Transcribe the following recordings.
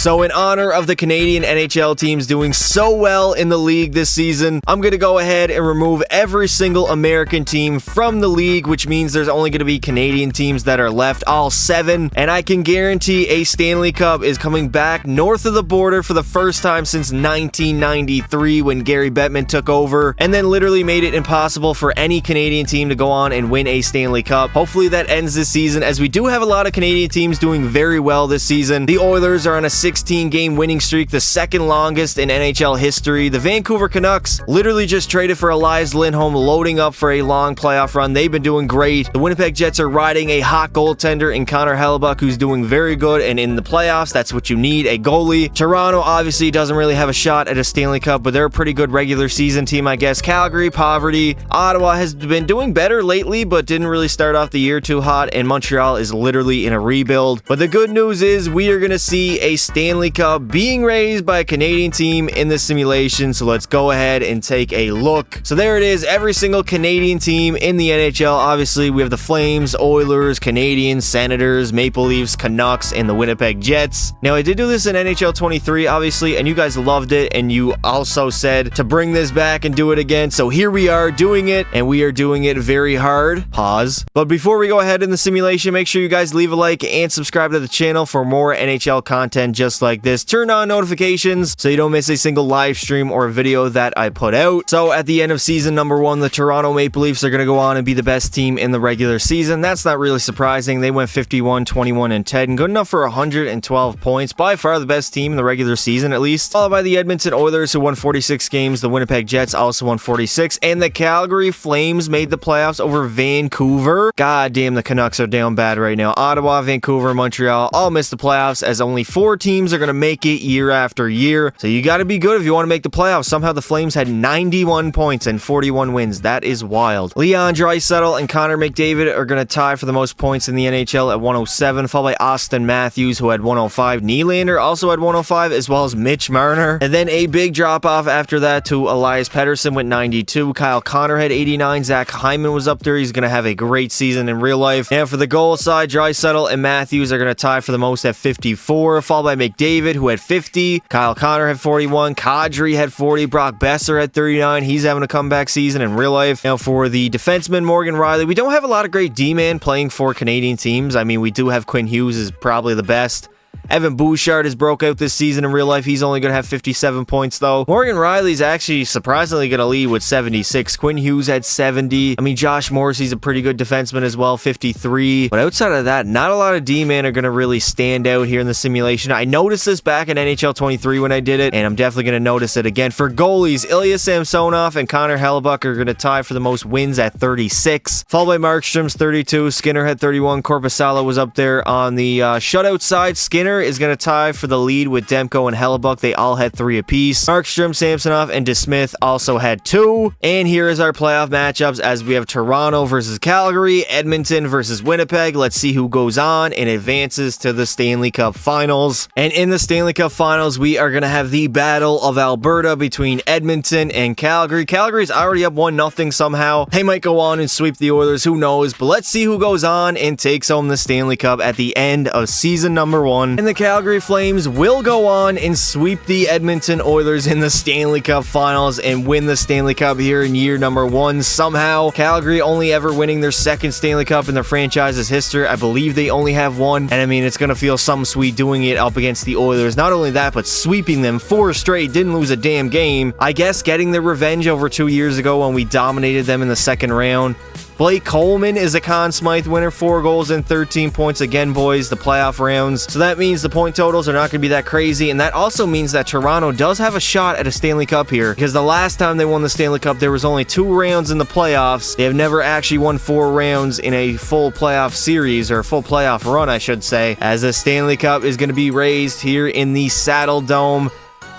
So in honor of the Canadian NHL teams doing so well in the league this season, I'm going to go ahead and remove every single American team from the league, which means there's only going to be Canadian teams that are left, all 7, and I can guarantee a Stanley Cup is coming back north of the border for the first time since 1993 when Gary Bettman took over, and then literally made it impossible for any Canadian team to go on and win a Stanley Cup. Hopefully that ends this season, as we do have a lot of Canadian teams doing very well this season. The Oilers are on a 16-game winning streak, the second longest in NHL history. The Vancouver Canucks literally just traded for Elias Lindholm, loading up for a long playoff run. They've been doing great. The Winnipeg Jets are riding a hot goaltender in Connor Hellebuyck, who's doing very good, and in the playoffs, that's what you need, a goalie. Toronto obviously doesn't really have a shot at a Stanley Cup, but they're a pretty good regular season team, I guess. Calgary, poverty. Ottawa has been doing better lately, but didn't really start off the year too hot, and Montreal is literally in a rebuild. But the good news is we are going to see a Stanley Cup being raised by a Canadian team in this simulation, so let's go ahead and take a look. So there it is, every single Canadian team in the NHL. Obviously, we have the Flames, Oilers, Canadiens, Senators, Maple Leafs, Canucks, and the Winnipeg Jets. Now, I did do this in NHL 23, obviously, and you guys loved it, and you also said to bring this back and do it again, so here we are doing it, and we are doing it very hard. Pause. But before we go ahead in the simulation, make sure you guys leave a like and subscribe to the channel for more NHL content just like this. Turn on notifications so you don't miss a single live stream or video that I put out. So at the end of season number 1, the Toronto Maple Leafs are going to go on and be the best team in the regular season. That's not really surprising. They went 51, 21, and 10. Good enough for 112 points. By far the best team in the regular season, at least. Followed by the Edmonton Oilers, who won 46 games. The Winnipeg Jets also won 46. And the Calgary Flames made the playoffs over Vancouver. God damn, the Canucks are down bad right now. Ottawa, Vancouver, Montreal all missed the playoffs, as only 4 teams are going to make it year after year. So you got to be good if you want to make the playoffs. Somehow the Flames had 91 points and 41 wins. That is wild. Leon Draisaitl and Connor McDavid are going to tie for the most points in the NHL at 107, followed by Austin Matthews, who had 105. Nylander also had 105, as well as Mitch Marner. And then a big drop-off after that to Elias Pettersson with 92. Kyle Connor had 89. Zach Hyman was up there. He's going to have a great season in real life. And for the goal side, Draisaitl and Matthews are going to tie for the most at 54, followed by McDavid, who had 50. Kyle Connor had 41. Kadri had 40. Brock Besser had 39. He's having a comeback season in real life. Now for the defenseman, Morgan Riley, we don't have a lot of great D-man playing for Canadian teams. I mean, we do have Quinn Hughes is probably the best. Evan Bouchard has broke out this season in real life. He's only going to have 57 points, though. Morgan Riley's actually surprisingly going to lead with 76. Quinn Hughes had 70. I mean, Josh Morrissey's a pretty good defenseman as well, 53. But outside of that, not a lot of D-men are going to really stand out here in the simulation. I noticed this back in NHL 23 when I did it, and I'm definitely going to notice it again. For goalies, Ilya Samsonov and Connor Hellebuyck are going to tie for the most wins at 36. Followed by Markstrom's 32. Skinner had 31. Korpisalo was up there on the shutout side. Skinner is going to tie for the lead with Demko and Hellebuyck. They all had 3 apiece. Markstrom, Samsonov, and DeSmith also had 2. And here is our playoff matchups, as we have Toronto versus Calgary, Edmonton versus Winnipeg. Let's see who goes on and advances to the Stanley Cup Finals. And in the Stanley Cup Finals, we are going to have the Battle of Alberta between Edmonton and Calgary. Calgary's already up 1-0 somehow. They might go on and sweep the Oilers, who knows? But let's see who goes on and takes home the Stanley Cup at the end of season number 1. And the Calgary Flames will go on and sweep the Edmonton Oilers in the Stanley Cup Finals and win the Stanley Cup here in year number 1. Somehow, Calgary only ever winning their second Stanley Cup in their franchise's history. I believe they only have 1. And I mean, it's going to feel some sweet doing it up against the Oilers. Not only that, but sweeping them 4 straight, didn't lose a damn game. I guess getting their revenge over 2 years ago when we dominated them in the second round. Blake Coleman is a Conn Smythe winner, 4 goals and 13 points again, boys, the playoff rounds. So that means the point totals are not going to be that crazy, and that also means that Toronto does have a shot at a Stanley Cup here, because the last time they won the Stanley Cup, there was only 2 rounds in the playoffs. They have never actually won 4 rounds in a full playoff series, or full playoff run, I should say, as the Stanley Cup is going to be raised here in the Saddle Dome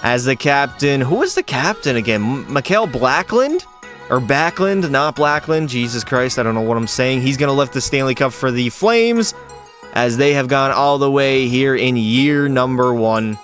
as the captain. Who is the captain again? Mikael Backlund? Or Backlund, not Blackland. Jesus Christ, I don't know what I'm saying. He's going to lift the Stanley Cup for the Flames, as they have gone all the way here in year number 1.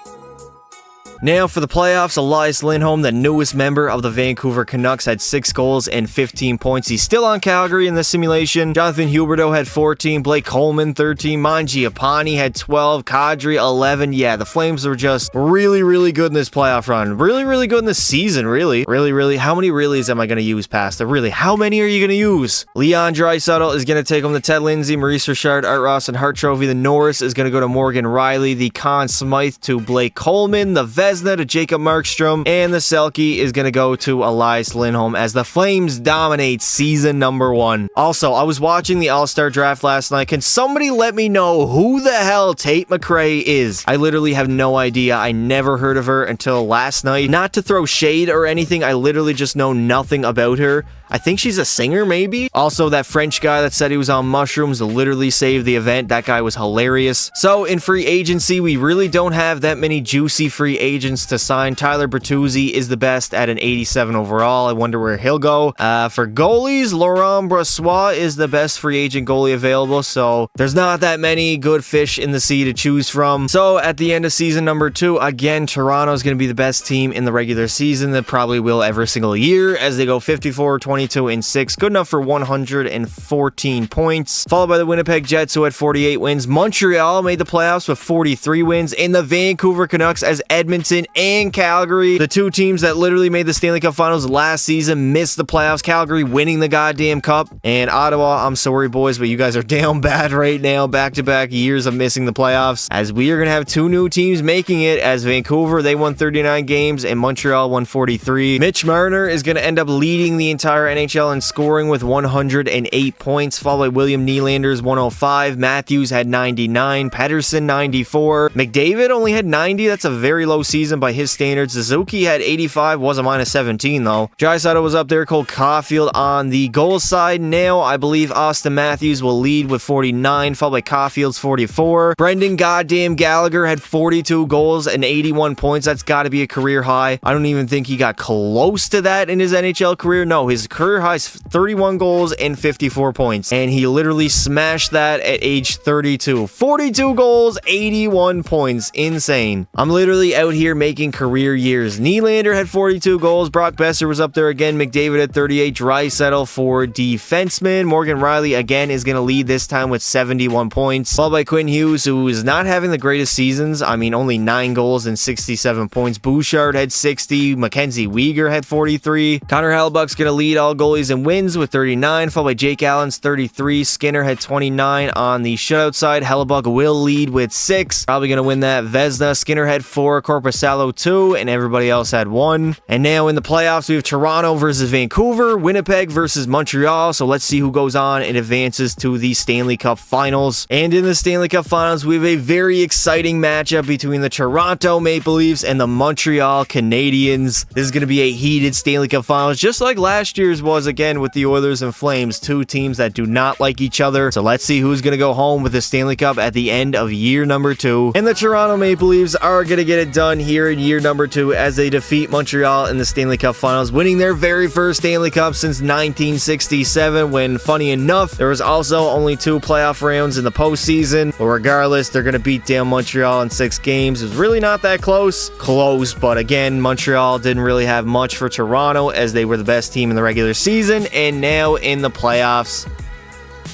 Now for the playoffs, Elias Lindholm, the newest member of the Vancouver Canucks, had 6 goals and 15 points. He's still on Calgary in the simulation. Jonathan Huberdeau had 14, Blake Coleman 13, Mangiapane had 12, Kadri 11. Yeah, the Flames were just really, really good in this playoff run. Really, really good in this season, really. Really, really. How many reallys am I going to use past it? Really, how many are you going to use? Leon Draisaitl is going to take home the Ted Lindsay, Maurice Richard, Art Ross, and Hart Trophy. The Norris is going to go to Morgan Riley. The Conn Smythe to Blake Coleman. The Vezina to Jacob Markstrom. And the Selke is going to go to Elias Lindholm as the Flames dominate season number 1. Also, I was watching the All-Star Draft last night. Can somebody let me know who the hell Tate McRae is? I literally have no idea. I never heard of her until last night. Not to throw shade or anything, I literally just know nothing about her. I think she's a singer, maybe? Also, that French guy that said he was on mushrooms literally saved the event. That guy was hilarious. So, in free agency, we really don't have that many juicy free agents to sign. Tyler Bertuzzi is the best at an 87 overall. I wonder where he'll go. For goalies, Laurent Brossoit is the best free agent goalie available, so there's not that many good fish in the sea to choose from. So, at the end of season number 2, again, Toronto's going to be the best team in the regular season. They probably will every single year as they go 54, 22, and 6. Good enough for 114 points. Followed by the Winnipeg Jets, who had 48 wins. Montreal made the playoffs with 43 wins. And the Vancouver Canucks, as Edmonton and Calgary, the two teams that literally made the Stanley Cup Finals last season, missed the playoffs. Calgary winning the goddamn cup. And Ottawa, I'm sorry, boys, but you guys are down bad right now. Back-to-back years of missing the playoffs. As we are going to have two new teams making it. As Vancouver, they won 39 games, and Montreal won 43. Mitch Marner is going to end up leading the entire NHL in scoring with 108 points, followed by William Nylander's 105. Matthews had 99. Pettersson 94. McDavid only had 90. That's a very low season by his standards. Suzuki had 85. Was a minus 17 though. Draisaitl was up there. Cole Caulfield on the goal side. Now I believe Austin Matthews will lead with 49, followed by Caulfield's 44. Brendan goddamn Gallagher had 42 goals and 81 points. That's got to be a career high. I don't even think he got close to that in his NHL career. No, his career high is 31 goals and 54 points. And he literally smashed that at age 32. 42 goals, 81 points. Insane. I'm literally out here making career years. Nylander had 42 goals. Brock Besser was up there again. McDavid at 38. Draisaitl for defenseman. Morgan Riley again is going to lead this time with 71 points. Followed by Quinn Hughes, who is not having the greatest seasons. I mean, only 9 goals and 67 points. Bouchard had 60. Mackenzie Weegar had 43. Connor Hellebuyck's going to lead all goalies and wins with 39, followed by Jake Allen's 33. Skinner had 29 on the shutout side. Hellebuyck will lead with 6. Probably going to win that. Vezina, Skinner had 4, Korpisalo 2, and everybody else had 1. And now in the playoffs, we have Toronto versus Vancouver, Winnipeg versus Montreal. So let's see who goes on and advances to the Stanley Cup Finals. And in the Stanley Cup Finals, we have a very exciting matchup between the Toronto Maple Leafs and the Montreal Canadiens. This is going to be a heated Stanley Cup Finals, just like last year's was again with the Oilers and Flames, two teams that do not like each other. So let's see who's going to go home with the Stanley Cup at the end of year number 2. And the Toronto Maple Leafs are going to get it done here in year number 2 as they defeat Montreal in the Stanley Cup Finals, winning their very first Stanley Cup since 1967, when, funny enough, there was also only 2 playoff rounds in the postseason. But regardless, they're going to beat down Montreal in 6 games. It was really not that close. Close, but again, Montreal didn't really have much for Toronto as they were the best team in the regular season, and now in the playoffs,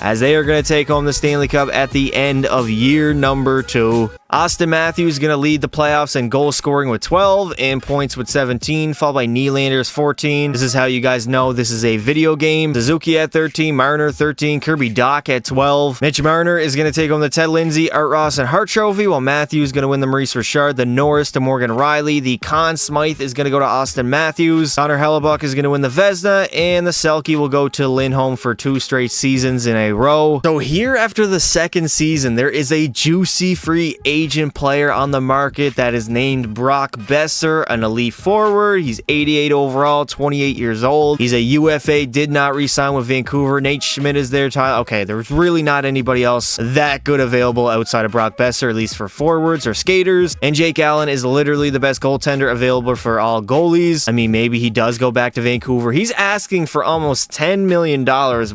as they are going to take home the Stanley Cup at the end of year number 2. Austin Matthews is going to lead the playoffs in goal scoring with 12 and points with 17, followed by Nylander's 14. This is how you guys know this is a video game. Suzuki at 13, Marner 13, Kirby Dach at 12. Mitch Marner is going to take home the Ted Lindsay, Art Ross, and Hart Trophy, while Matthews is going to win the Maurice Richard, the Norris to Morgan Riley. The Conn Smythe is going to go to Austin Matthews. Connor Hellebuyck is going to win the Vezina, and the Selke will go to Lindholm for 2 straight seasons in a row. So here, after the second season, there is a juicy free agent player on the market that is named Brock Besser, an elite forward. He's 88 overall, 28 years old. He's a UFA, did not re-sign with Vancouver. Nate Schmidt is there. Okay, there's really not anybody else that good available outside of Brock Besser, at least for forwards or skaters. And Jake Allen is literally the best goaltender available for all goalies. I mean, maybe he does go back to Vancouver. He's asking for almost $10 million,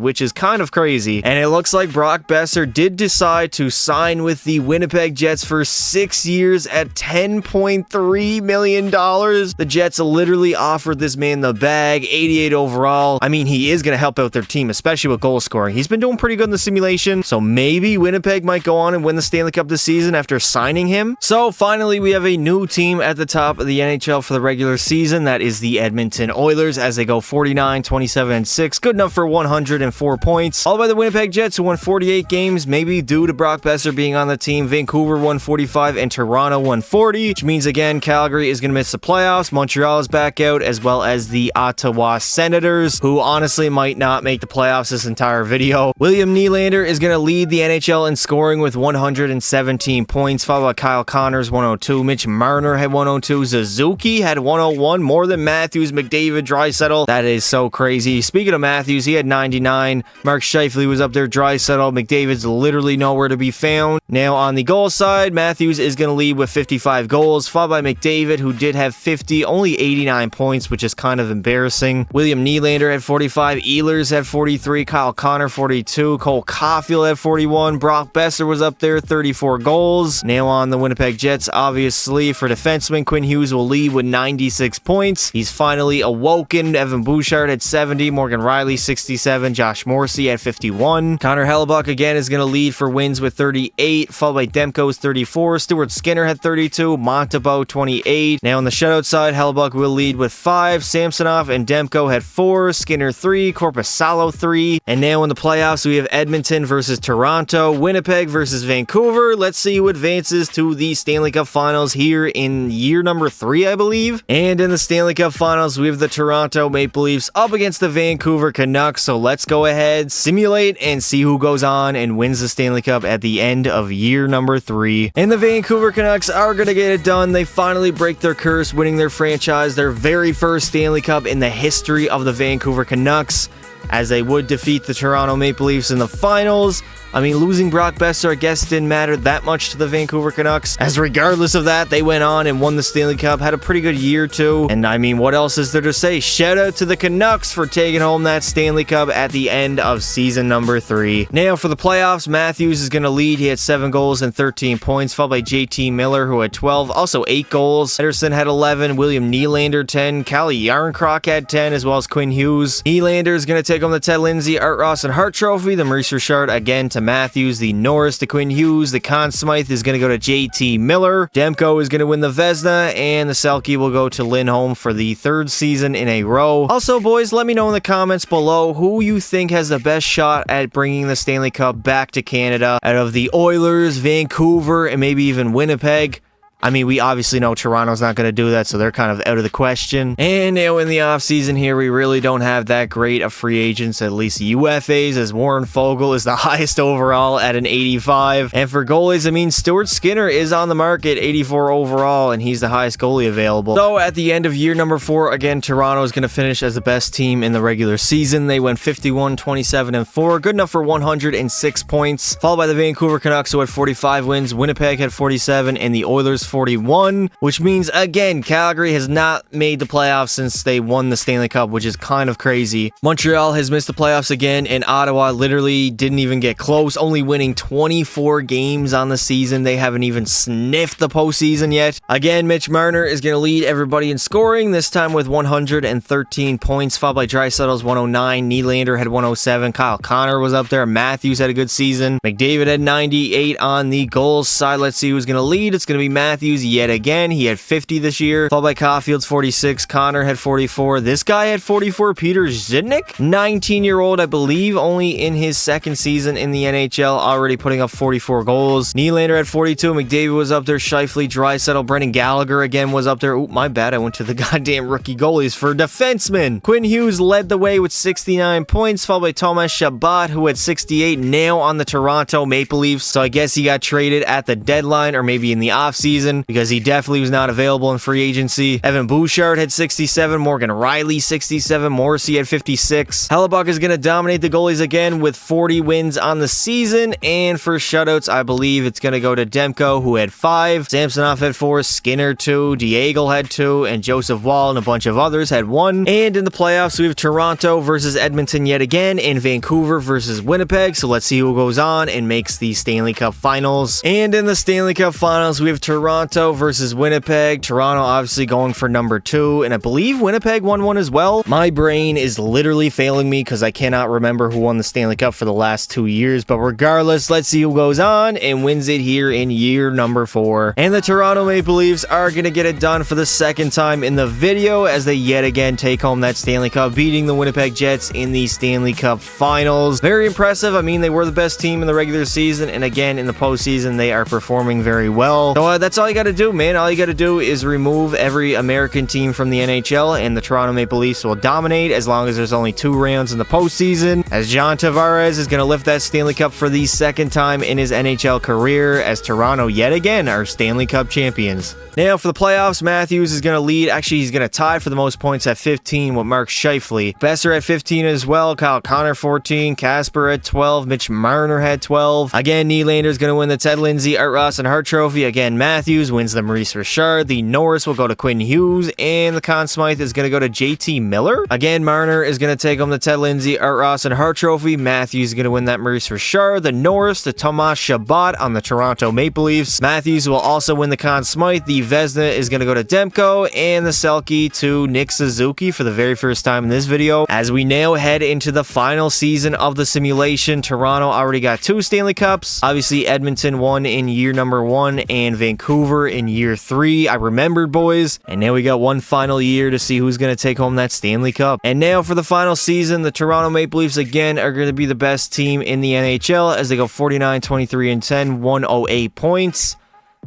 which is kind of crazy. And it looks like Brock Besser did decide to sign with the Winnipeg Jets for 6 years at $10.3 million. The Jets literally offered this man the bag, 88 overall. I mean, he is going to help out their team, especially with goal scoring. He's been doing pretty good in the simulation, so maybe Winnipeg might go on and win the Stanley Cup this season after signing him. So finally, we have a new team at the top of the NHL for the regular season. That is the Edmonton Oilers, as they go 49, 27, and 6. Good enough for 104 points. All by the Winnipeg Jets, who won 48 games, maybe due to Brock Besser being on the team. Vancouver won 45 and Toronto won 40, which means again Calgary is going to miss the playoffs. Montreal is back out, as well as the Ottawa Senators, who honestly might not make the playoffs this entire video. William Nylander is going to lead the NHL in scoring with 117 points, followed by Kyle Connors 102. Mitch Marner had 102. Suzuki had 101, more than Matthews, McDavid, Draisaitl. That is so crazy. Speaking of Matthews, he had 99. Mark Scheifele was up there. Draisaitl, McDavid's literally nowhere to be found. Now on the goal side, Matthews is going to lead with 55 goals, followed by McDavid, who did have 50, only 89 points, which is kind of embarrassing. William Nylander had 45. Ehlers had 43. Kyle Connor 42. Cole Caulfield had 41. Brock Besser was up there, 34 goals. Now on the Winnipeg Jets, obviously for defenseman, Quinn Hughes will lead with 96 points. He's finally awoken. Evan Bouchard had 70. Morgan Riley 67. Josh Morrissey at 51. Connor Hellebuck again is going to lead for wins with 38, followed by Demko's 34. Stuart Skinner had 32. Montembeault 28. Now on the shutout side, Hellebuck will lead with 5. Samsonov and Demko had 4. Skinner 3. Korpisalo 3. And now in the playoffs, we have Edmonton versus Toronto, Winnipeg versus Vancouver. Let's see who advances to the Stanley Cup Finals here in year number 3, I believe. And in the Stanley Cup Finals, we have the Toronto Maple Leafs up against the Vancouver Canucks. So let's go ahead, simulate, and see who goes on and wins the Stanley Cup at the end of year number 3. And the Vancouver Canucks are going to get it done. They finally break their curse, winning their franchise, their very first Stanley Cup in the history of the Vancouver Canucks, as they would defeat the Toronto Maple Leafs in the finals. I mean, losing Brock Besser, I guess, didn't matter that much to the Vancouver Canucks, as regardless of that, they went on and won the Stanley Cup, had a pretty good year too. And I mean, what else is there to say? Shout out to the Canucks for taking home that Stanley Cup at the end of season number 3. Now for the playoffs, Matthews is going to lead. He had 7 goals and 13 points, followed by JT Miller, who had 12, also 8 goals. Henderson had 11, William Nylander 10, Calle Jarnkrok had 10, as well as Quinn Hughes. Nylander is going to take home the Ted Lindsay, Art Ross, and Hart Trophy. The Maurice Richard again to Matthews, the Norris to Quinn Hughes, the Conn Smythe is going to go to JT Miller, Demko is going to win the Vezina, and the Selke will go to Lindholm for the 3rd season in a row. Also, boys, let me know in the comments below who you think has the best shot at bringing the Stanley Cup back to Canada out of the Oilers, Vancouver, and maybe even Winnipeg. I mean, we obviously know Toronto's not going to do that, so they're kind of out of the question. And now in the offseason here, we really don't have that great of free agents, at least UFAs, as Warren Fogle is the highest overall at an 85. And for goalies, I mean, Stuart Skinner is on the market, 84 overall, and he's the highest goalie available. So at the end of year number 4, again, Toronto is going to finish as the best team in the regular season. They went 51, 27, and 4, good enough for 106 points, followed by the Vancouver Canucks, who had 45 wins. Winnipeg had 47, and the Oilers 41, which means, again, Calgary has not made the playoffs since they won the Stanley Cup, which is kind of crazy. Montreal has missed the playoffs again, and Ottawa literally didn't even get close, only winning 24 games on the season. They haven't even sniffed the postseason yet. Again, Mitch Marner is going to lead everybody in scoring, this time with 113 points, followed by Draisaitl's 109. Nylander had 107. Kyle Connor was up there. Matthews had a good season. McDavid had 98 on the goals side. Let's see who's going to lead. It's going to be Matthews yet again. He had 50 this year, followed by Caulfield's 46. Connor had 44. This guy had 44. Peter Zidnik, 19-year-old, I believe, only in his 2nd season in the NHL, already putting up 44 goals. Nylander had 42. McDavid was up there. Scheifele, Draisaitl, Brendan Gallagher again was up there. Oh, my bad. I went to the goddamn rookie goalies for defensemen. Quinn Hughes led the way with 69 points, followed by Thomas Chabot, who had 68, now on the Toronto Maple Leafs. So I guess he got traded at the deadline or maybe in the offseason. season because he definitely was not available in free agency. Evan Bouchard had 67, Morgan Riley 67, Morrissey had 56. Hellebuck is going to dominate the goalies again with 40 wins on the season, and for shutouts, I believe it's going to go to Demko, who had 5, Samsonov had 4, Skinner 2, Diego had 2, and Joseph Wall and a bunch of others had 1. And in the playoffs, we have Toronto versus Edmonton yet again, and Vancouver versus Winnipeg, so let's see who goes on and makes the Stanley Cup Finals. And in the Stanley Cup Finals, we have Toronto versus Winnipeg. Toronto obviously going for number 2, and I believe Winnipeg won one as well. My brain is literally failing me because I cannot remember who won the Stanley Cup for the last 2 years, but regardless, let's see who goes on and wins it here in year number 4. And the Toronto Maple Leafs are going to get it done for the second time in the video as they yet again take home that Stanley Cup, beating the Winnipeg Jets in the Stanley Cup Finals. Very impressive. I mean, they were the best team in the regular season, and again, in the postseason, they are performing very well. So that's all you got to do, man. All you got to do is remove every American team from the NHL, and the Toronto Maple Leafs will dominate as long as there's only 2 rounds in the postseason, as John Tavares is going to lift that Stanley Cup for the second time in his NHL career, as Toronto yet again are Stanley Cup champions. Now, for the playoffs, Matthews is going to lead. Actually, he's going to tie for the most points at 15 with Mark Scheifele. Besser at 15 as well. Kyle Connor 14. Casper at 12. Mitch Marner had 12. Again, Nylander is going to win the Ted Lindsay, Art Ross, and Hart Trophy. Again, Matthews wins the Maurice Richard. The Norris will go to Quinn Hughes, and the Conn Smythe is going to go to JT Miller. Again, Marner is going to take home the Ted Lindsay, Art Ross, and Hart Trophy. Matthews is going to win that Maurice Richard. The Norris to Tomas Chabot on the Toronto Maple Leafs. Matthews will also win the Conn Smythe. The Vezina is going to go to Demko, and the Selke to Nick Suzuki for the very first time in this video. As we now head into the final season of the simulation, Toronto already got 2 Stanley Cups. Obviously, Edmonton won in year number 1 and Vancouver in year 3. I remembered, boys. And now we got one final year to see who's going to take home that Stanley Cup. And now for the final season, the Toronto Maple Leafs again are going to be the best team in the NHL as they go 49, 23, and 10, 108 points.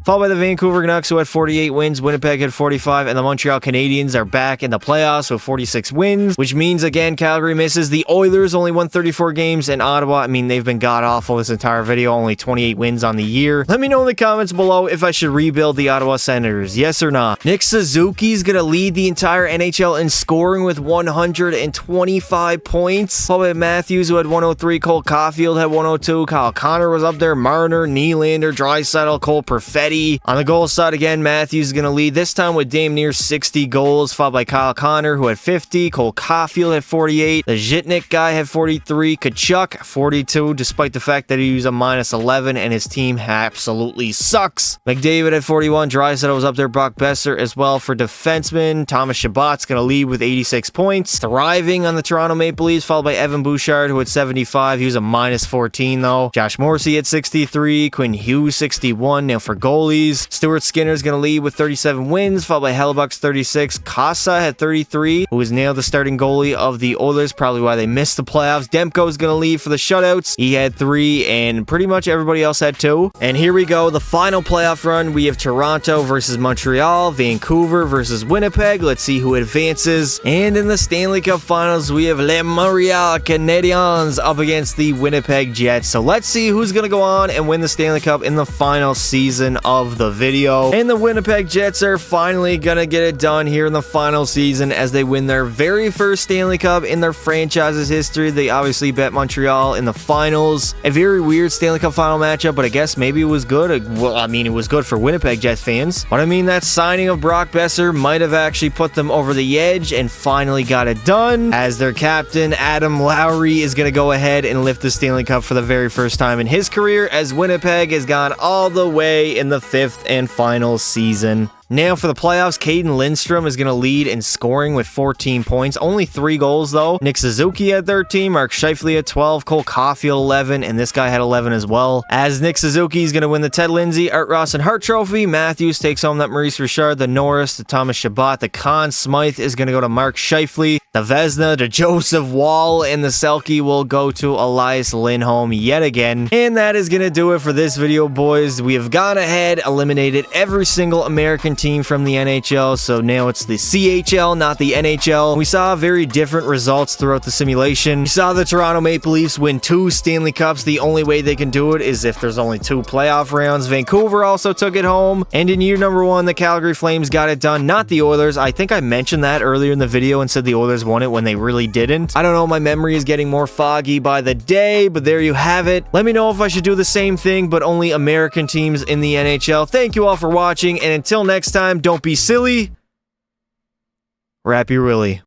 Followed by the Vancouver Canucks, who had 48 wins. Winnipeg had 45, and the Montreal Canadiens are back in the playoffs with 46 wins, which means, again, Calgary misses. The Oilers only won 34 games, and Ottawa, I mean, they've been god-awful this entire video, only 28 wins on the year. Let me know in the comments below if I should rebuild the Ottawa Senators, yes or not. Nick Suzuki's going to lead the entire NHL in scoring with 125 points. Followed by Matthews, who had 103. Cole Caulfield had 102. Kyle Connor was up there. Marner, Nylander, Draisaitl, Cole Perfetti. On the goal side, again, Matthews is going to lead, this time with damn near 60 goals, followed by Kyle Connor, who had 50. Cole Caulfield had 48. The Zhitnik guy had 43. Kachuk, 42, despite the fact that he was a -11 and his team absolutely sucks. McDavid had 41. Draisaitl was up there. Brock Besser as well for defenseman. Thomas Chabot's going to lead with 86 points. Thriving on the Toronto Maple Leafs, followed by Evan Bouchard, who had 75. He was a -14, though. Josh Morrissey had 63. Quinn Hughes, 61. Now for goalies, Stuart Skinner is going to lead with 37 wins, followed by Hellebuck's 36. Casa had 33, who is now the starting goalie of the Oilers, probably why they missed the playoffs. Demko is going to lead for the shutouts. He had 3, and pretty much everybody else had 2. And here we go, the final playoff run. We have Toronto versus Montreal, Vancouver versus Winnipeg. Let's see who advances. And in the Stanley Cup Finals, we have Les Montreal Canadiens up against the Winnipeg Jets. So let's see who's going to go on and win the Stanley Cup in the final season of the video. And the Winnipeg Jets are finally gonna get it done here in the final season as they win their very first Stanley Cup in their franchise's history. They obviously bet Montreal in the finals. A very weird Stanley Cup final matchup, but I guess maybe it was good. Well, I mean, it was good for Winnipeg Jets fans. But I mean, that signing of Brock Besser might have actually put them over the edge and finally got it done, as their captain, Adam Lowry, is gonna go ahead and lift the Stanley Cup for the very first time in his career, as Winnipeg has gone all the way in the 5th and final season. Now for the playoffs, Caden Lindstrom is going to lead in scoring with 14 points. Only 3 goals, though. Nick Suzuki had 13, Mark Scheifele had 12, Cole Caulfield 11, and this guy had 11 as well. As Nick Suzuki is going to win the Ted Lindsay, Art Ross, and Hart Trophy. Matthews takes home that Maurice Richard. The Norris, the Thomas Chabot. The Conn Smythe is going to go to Mark Scheifele. The Vezina to Joseph Wall, and the Selke will go to Elias Lindholm yet again. And that is going to do it for this video, boys. We have gone ahead, eliminated every single American team from the NHL, so now it's the CHL, not the NHL. We saw very different results throughout the simulation. We saw the Toronto Maple Leafs win 2 Stanley Cups. The only way they can do it is if there's only 2 playoff rounds. Vancouver also took it home. And in year number 1, the Calgary Flames got it done, not the Oilers. I think I mentioned that earlier in the video and said the Oilers won it when they really didn't. I don't know, my memory is getting more foggy by the day, but there you have it. Let me know if I should do the same thing, but only American teams in the NHL. Thank you all for watching, and until next time, don't be silly. Rappy Willie.